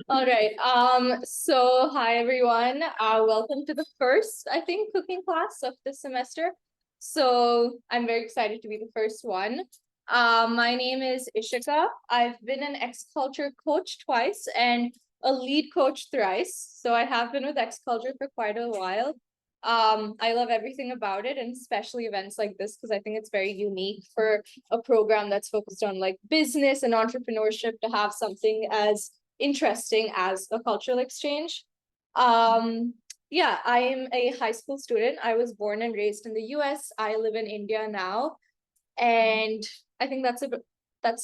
All right. So hi everyone. Welcome to the first, I think, cooking class of this semester. So I'm very excited to be the first one. My name is Ishika. I've been an X-Culture coach twice and a lead coach thrice. So I have been with X-Culture for quite a while. I love everything about it, and especially events like this, because I think it's very unique for a program that's focused on like business and entrepreneurship to have something as interesting as a cultural exchange. Yeah, I am a high school student. I was born and raised in the US. I live in India now, and I think that's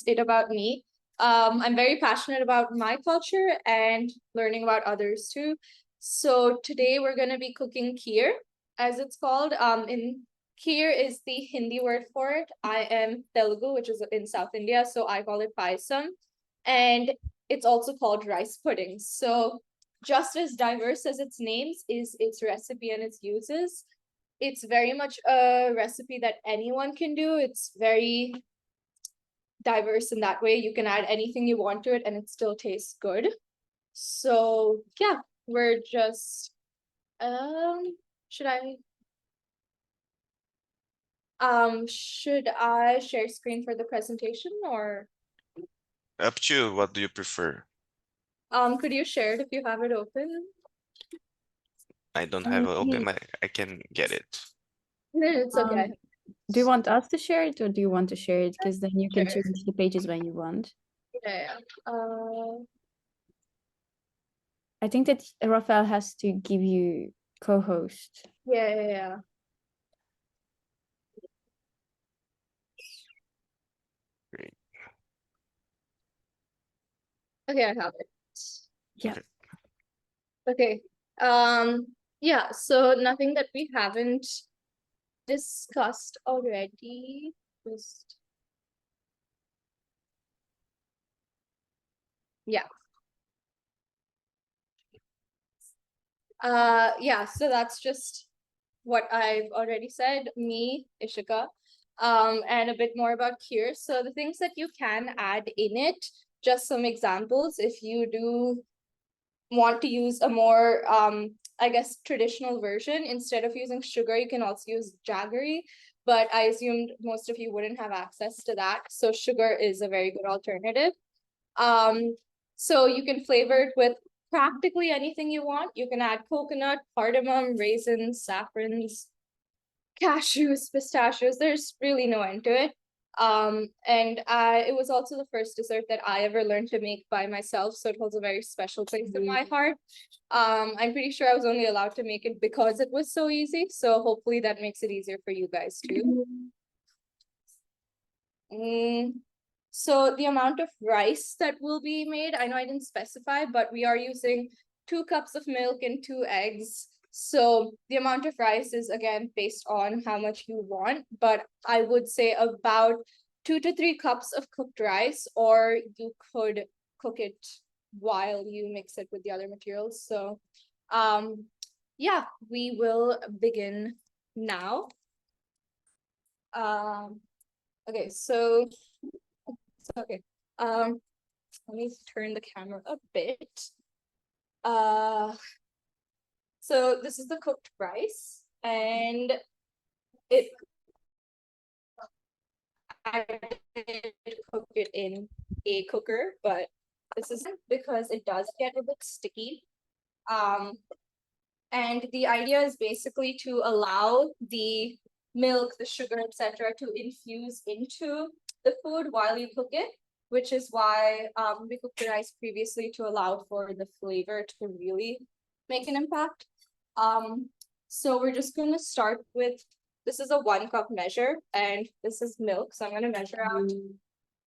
it about me. I'm very passionate about my culture and learning about others too. So today we're going to be cooking kheer, as it's called. In kheer is the Hindi word for it. I am Telugu, which is in South India, so I call it paisam, and it's also called rice pudding. So just as diverse as its names is its recipe and its uses, it's very much a recipe that anyone can do. It's very diverse in that way. You can add anything you want to it and it still tastes good. So yeah, we're just should I share screen for the presentation, or Up to you. What do you prefer? could you share it if you have it open? I don't have it open, but I can get it. No, it's okay. Do you want us to share it, or do you want to share it? Because then you can Sure. change the pages when you want. Yeah. I think that Rafael has to give you co-host. Yeah. Great. Okay, I have it. Yeah. Okay. Yeah, so nothing that we haven't discussed already. Just yeah. Yeah, so that's just what I've already said, me, Ishika, and a bit more about kheer. So the things that you can add in it, just some examples. If you do want to use a more I guess traditional version, instead of using sugar, you can also use jaggery, but I assumed most of you wouldn't have access to that, so sugar is a very good alternative. So you can flavor it with practically anything you want. You can add coconut, cardamom, raisins, saffrons, cashews, pistachios. There's really no end to it. And it was also the first dessert that I ever learned to make by myself, so it holds a very special place in my heart. I'm pretty sure I was only allowed to make it because it was so easy, so hopefully that makes it easier for you guys too. So the amount of rice that will be made, I know I didn't specify, but we are using 2 cups of milk and 2 eggs. So the amount of rice is again based on how much you want, but I would say about 2 to 3 cups of cooked rice, or you could cook it while you mix it with the other materials. So yeah, we will begin now. Okay, so okay. Let me turn the camera a bit. So this is the cooked rice, and I did cook it in a cooker, but this isn't, because it does get a bit sticky. And the idea is basically to allow the milk, the sugar, etc., to infuse into the food while you cook it, which is why we cooked the rice previously to allow for the flavor to really make an impact. So we're just going to start with, this is a 1 cup measure, and this is milk. So I'm going to measure out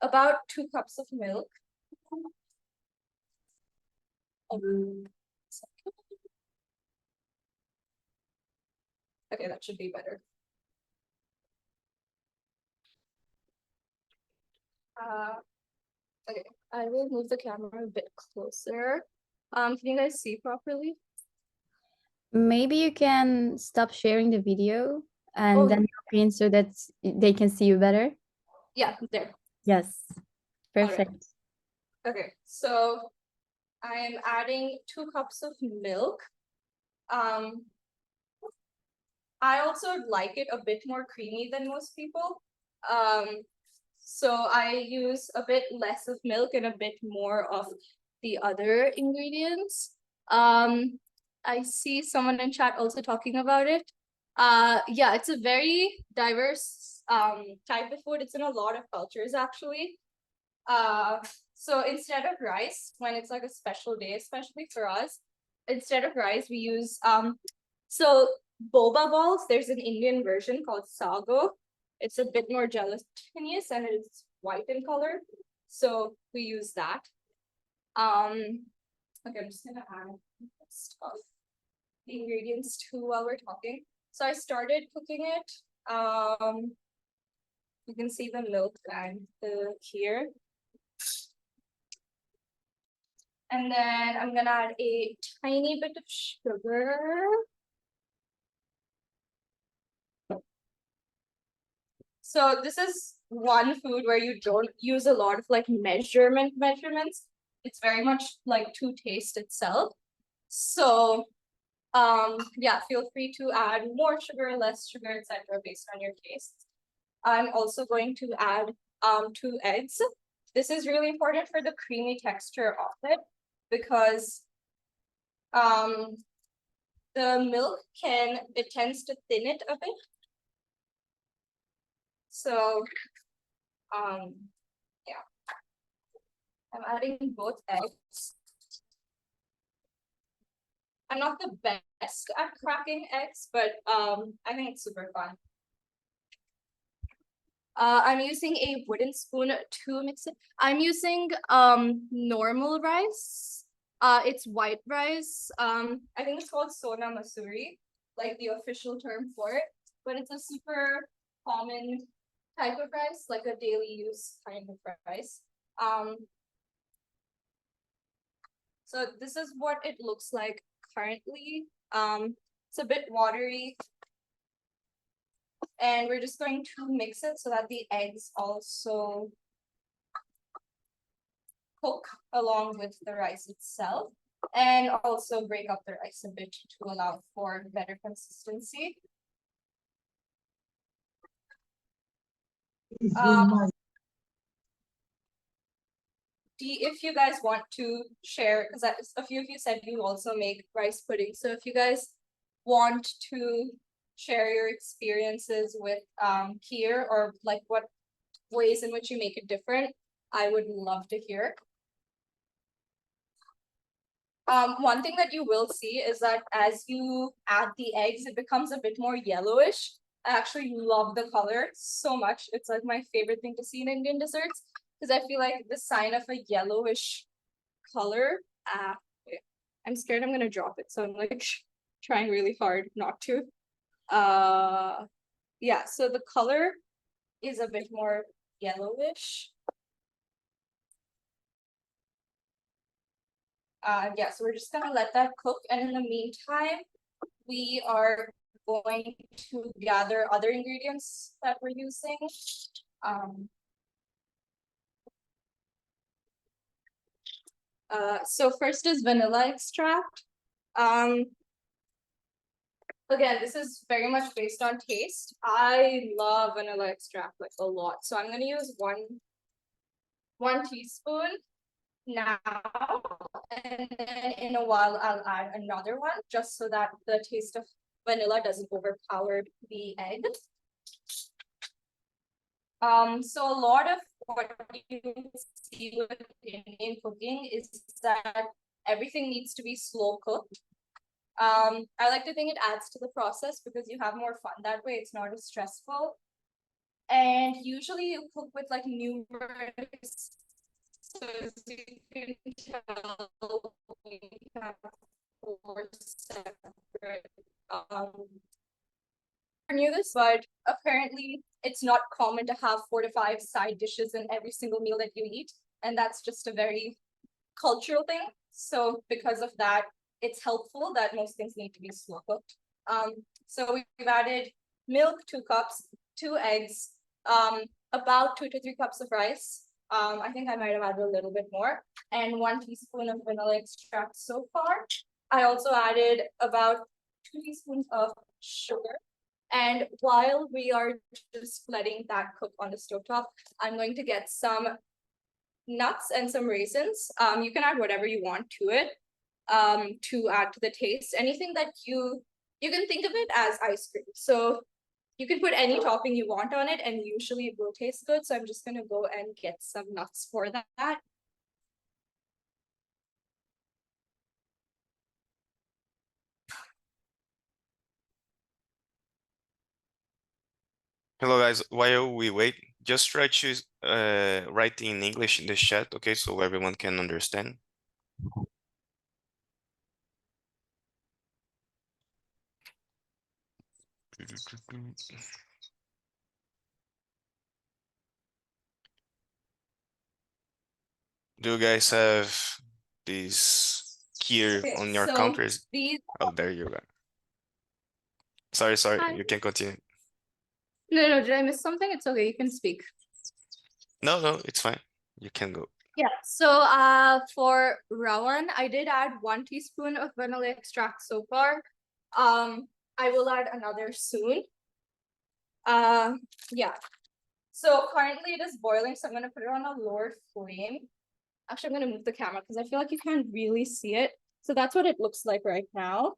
about 2 cups of milk. Okay, that should be better. Okay, I will move the camera a bit closer. Can you guys see properly? Maybe you can stop sharing the video and then log in so that they can see you better. Yeah, there. Yes, perfect. Okay, so I am adding 2 cups of milk. I also like it a bit more creamy than most people. So I use a bit less of milk and a bit more of the other ingredients. I see someone in chat also talking about it. Yeah, it's a very diverse type of food. It's in a lot of cultures actually. So instead of rice, when it's like a special day, especially for us, instead of rice, we use so boba balls. There's an Indian version called sago. It's a bit more gelatinous and it's white in color. So we use that. Okay, I'm just gonna add stuff, the ingredients too while we're talking. So I started cooking it. You can see the milk and the kheer. And then I'm gonna add a tiny bit of sugar. So this is one food where you don't use a lot of like measurements. It's very much like to taste itself. So yeah, feel free to add more sugar, less sugar, etc. based on your taste. I'm also going to add 2 eggs. This is really important for the creamy texture of it because the milk tends to thin it a bit. So yeah, I'm adding both eggs. I'm not the best at cracking eggs, but I think it's super fun. I'm using a wooden spoon to mix it. I'm using normal rice. It's white rice. I think it's called sona masuri, like the official term for it. But it's a super common type of rice, like a daily use kind of rice. So this is what it looks like currently. It's a bit watery. And we're just going to mix it so that the eggs also cook along with the rice itself. And also break up the rice a bit to allow for better consistency. If you guys want to share, because a few of you said you also make rice pudding. So if you guys want to share your experiences with kheer or like what ways in which you make it different, I would love to hear. One thing that you will see is that as you add the eggs, it becomes a bit more yellowish. I actually love the color so much. It's like my favorite thing to see in Indian desserts because I feel like the sign of a yellowish color. I'm scared I'm gonna drop it, so I'm like trying really hard not to. Yeah, so the color is a bit more yellowish. Yeah, so we're just gonna let that cook, and in the meantime, we are going to gather other ingredients that we're using. So first is vanilla extract. Again, this is very much based on taste. I love vanilla extract like a lot, so I'm gonna use one teaspoon now, and then in a while I'll add another one just so that the taste of vanilla doesn't overpower the egg. So a lot of what you see with Indian cooking is that everything needs to be slow cooked. I like to think it adds to the process because you have more fun that way. It's not as stressful. And usually you cook with like numerous, so as you can tell, we have 4 separate I knew this, but apparently it's not common to have 4 to 5 side dishes in every single meal that you eat. And that's just a very cultural thing. So because of that, it's helpful that most things need to be slow cooked. So we've added milk, 2 cups, 2 eggs, about 2 to 3 cups of rice. I think I might have added a little bit more, and 1 teaspoon of vanilla extract so far. I also added about 2 teaspoons of sugar. And while we are just letting that cook on the stovetop, I'm going to get some nuts and some raisins. You can add whatever you want to it to add to the taste. Anything that you can think of it as ice cream. So you can put any topping you want on it, and usually it will taste good. So I'm just gonna go and get some nuts for that. Hello guys, while we wait, just try to write in English in the chat, okay, so everyone can understand. Do you guys have this kheer Okay, on your so counters? these Oh, there you go. Sorry, Hi. you can continue. No, did I miss something? It's okay, you can speak. No, it's fine. You can go. Yeah, so for rawan, I did add 1 teaspoon of vanilla extract so far. I will add another soon. Yeah. So currently it is boiling, so I'm gonna put it on a lower flame. Actually, I'm gonna move the camera because I feel like you can't really see it. So that's what it looks like right now.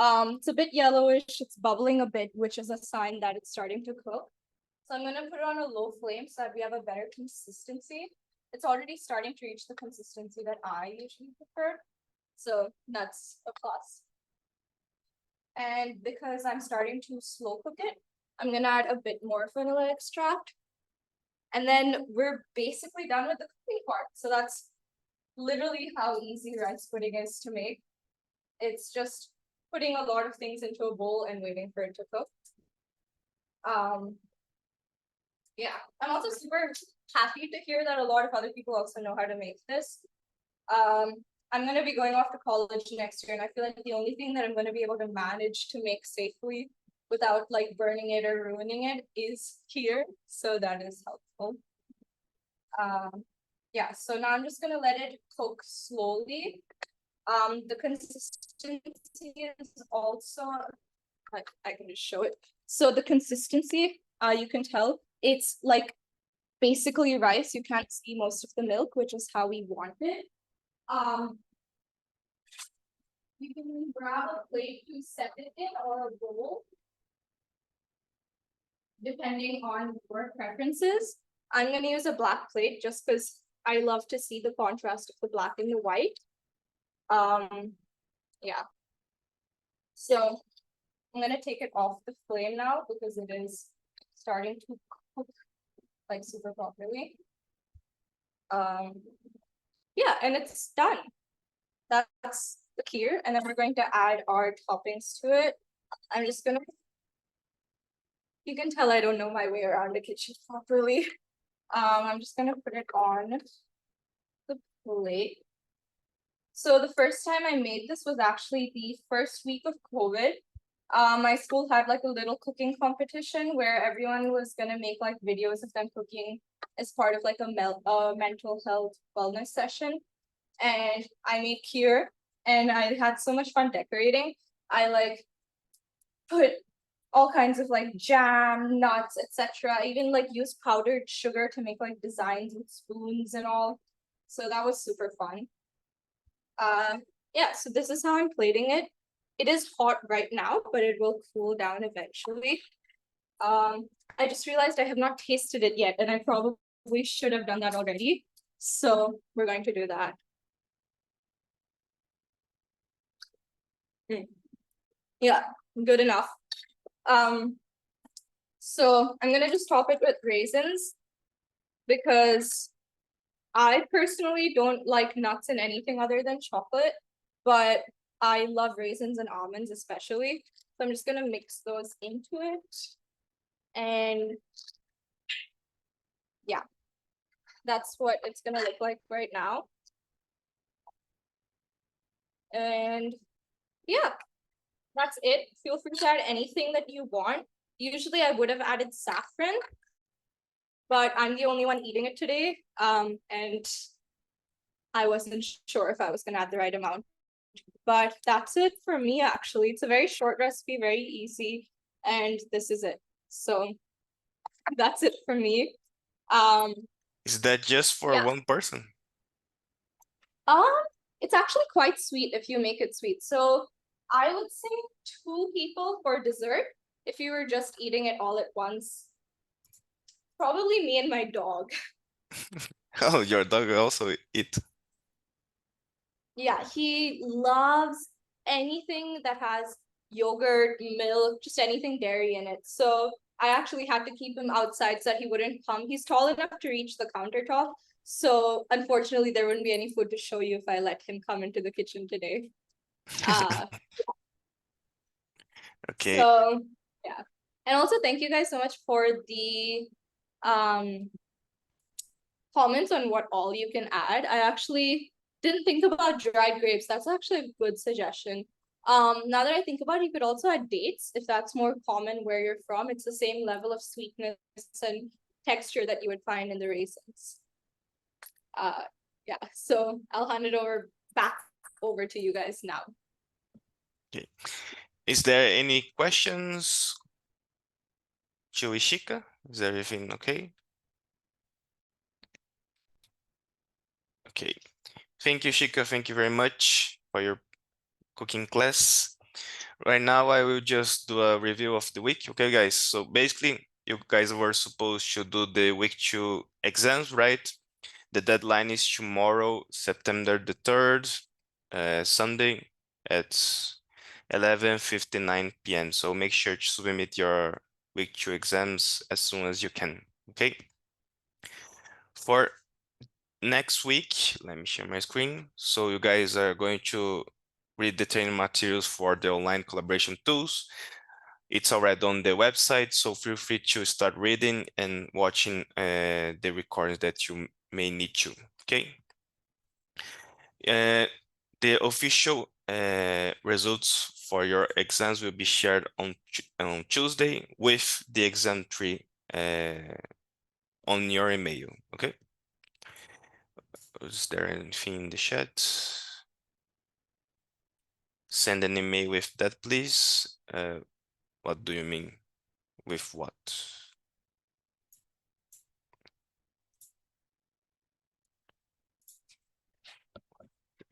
It's a bit yellowish, it's bubbling a bit, which is a sign that it's starting to cook. So I'm gonna put it on a low flame so that we have a better consistency. It's already starting to reach the consistency that I usually prefer. So that's a plus. And because I'm starting to slow cook it, I'm gonna add a bit more vanilla extract. And then we're basically done with the cooking part. So that's literally how easy rice pudding is to make. It's just putting a lot of things into a bowl and waiting for it to cook. Yeah, I'm also super happy to hear that a lot of other people also know how to make this. I'm gonna be going off to college next year, and I feel like the only thing that I'm gonna be able to manage to make safely without like burning it or ruining it is kheer, so that is helpful. Yeah, so now I'm just gonna let it cook slowly. The consistency is also, I can just show it. So the consistency, you can tell it's like basically rice. You can't see most of the milk, which is how we want it. You can grab a plate to set it in or a bowl, depending on your preferences. I'm gonna use a black plate just because I love to see the contrast of the black and the white. Yeah. So I'm gonna take it off the flame now because it is starting to cook like super properly. Yeah, and it's done. That's the kheer, and then we're going to add our toppings to it. I'm just gonna. You can tell I don't know my way around the kitchen properly. I'm just gonna put it on the plate. So the first time I made this was actually the first week of COVID. My school had like a little cooking competition where everyone was gonna make like videos of them cooking as part of like a mental health wellness session. And I made kheer, and I had so much fun decorating. I like put all kinds of like jam, nuts, etc. I even like used powdered sugar to make like designs with spoons and all. So that was super fun. Yeah, so this is how I'm plating it. It is hot right now, but it will cool down eventually. I just realized I have not tasted it yet, and I probably should have done that already. So we're going to do that. Yeah, good enough. So I'm gonna just top it with raisins because I personally don't like nuts in anything other than chocolate, but I love raisins and almonds especially. So I'm just gonna mix those into it. And yeah, that's what it's gonna look like right now. And yeah, that's it. Feel free to add anything that you want. Usually I would have added saffron, but I'm the only one eating it today. And I wasn't sure if I was gonna add the right amount. But that's it for me, actually. It's a very short recipe, very easy, and this is it. So that's it for me. Um, Is that just for Yeah. one person? um, it's actually quite sweet if you make it sweet. So I would say 2 people for dessert if you were just eating it all at once. Probably me and my dog. Oh, your dog also eat. Yeah, he loves anything that has yogurt, milk, just anything dairy in it. So I actually had to keep him outside so that he wouldn't come. He's tall enough to reach the countertop. So unfortunately, there wouldn't be any food to show you if I let him come into the kitchen today. Uh, Okay. so yeah. And also thank you guys so much for the um comments on what all you can add. I actually didn't think about dried grapes. That's actually a good suggestion. Now that I think about it, you could also add dates if that's more common where you're from. It's the same level of sweetness and texture that you would find in the raisins. Yeah, so I'll hand it back over to you guys now. Okay. Is there any questions to Ishika? Is everything okay? Okay. Thank you, Ishika. Thank you very much for your cooking class. Right now, I will just do a review of the week. Okay, guys. So basically, you guys were supposed to do the week 2 exams, right? The deadline is tomorrow, September the 3rd, Sunday at 11:59 p.m. So make sure to submit your week 2 exams as soon as you can. Okay. For next week, let me share my screen. So you guys are going to read the training materials for the online collaboration tools. It's already on the website, so feel free to start reading and watching the recordings that you may need to, okay? The official results for your exams will be shared on Tuesday with the exam tree on your email, okay? Is there anything in the chat? Send an email with that, please. What do you mean with what?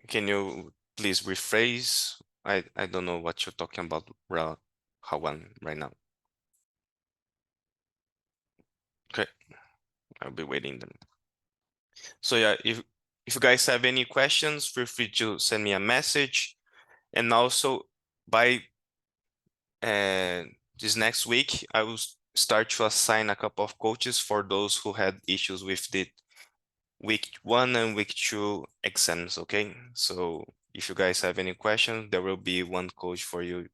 Can you please rephrase? I don't know what you're talking about, Hawan, right now. Okay, I'll be waiting then. So yeah, if you guys have any questions, feel free to send me a message. And also by this next week, I will start to assign a couple of coaches for those who had issues with the week 1 and week 2 exams, okay? So if you guys have any questions, there will be one coach for you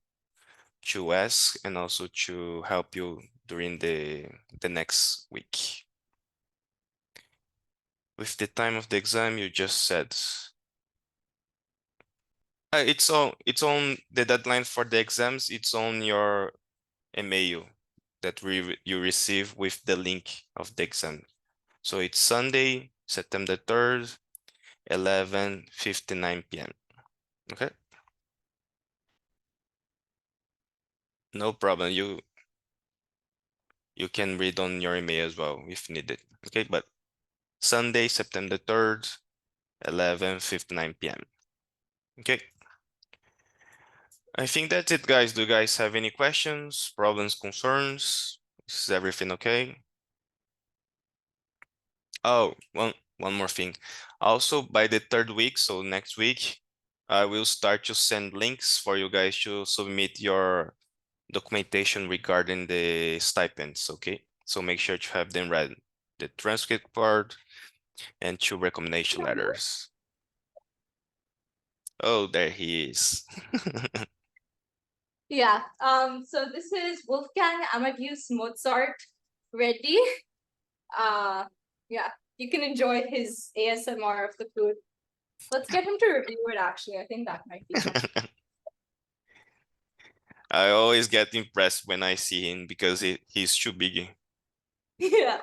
to ask and also to help you during the next week. With the time of the exam, you just said. It's on the deadline for the exams. It's on your email that you receive with the link of the exam. So it's Sunday, September 3rd, 11:59 p.m. Okay? No problem. You can read on your email as well if needed. Okay, but Sunday, September 3rd, 11:59 p.m. Okay. I think that's it, guys. Do you guys have any questions, problems, concerns? Is everything okay? Oh, one more thing. Also, by the 3rd week, so next week, I will start to send links for you guys to submit your documentation regarding the stipends, okay? So make sure to have them read, the transcript part and 2 recommendation letters. Oh, there he is. Yeah, so this is Wolfgang Amadeus Mozart Reddy. Yeah, you can enjoy his ASMR of the food. Let's get him to review it, actually. I think that might be fun. I always get impressed when I see him because he's too big. Yeah.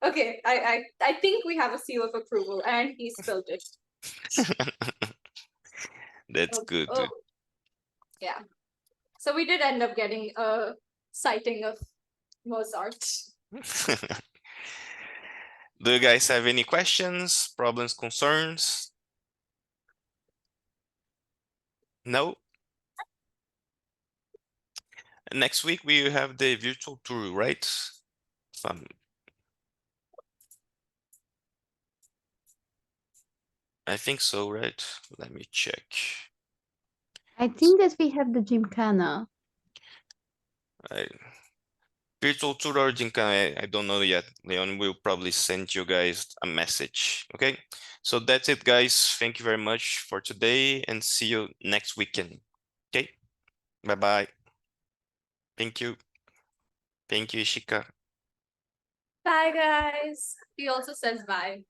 Okay, I think we have a seal of approval, and he spilled it. That's Oh, good, oh, dude. yeah. So we did end up getting a sighting of Mozart. Do you guys have any questions, problems, concerns? No? Next week we have the virtual tour, right? I think so, right? Let me check. I think that we have the gymkhana. Virtual tour or Gincana, I don't know yet. Leon will probably send you guys a message. Okay, so that's it, guys. Thank you very much for today, and see you next weekend. Okay, bye bye. Thank you. Thank you, Ishika. Bye, guys. He also says bye.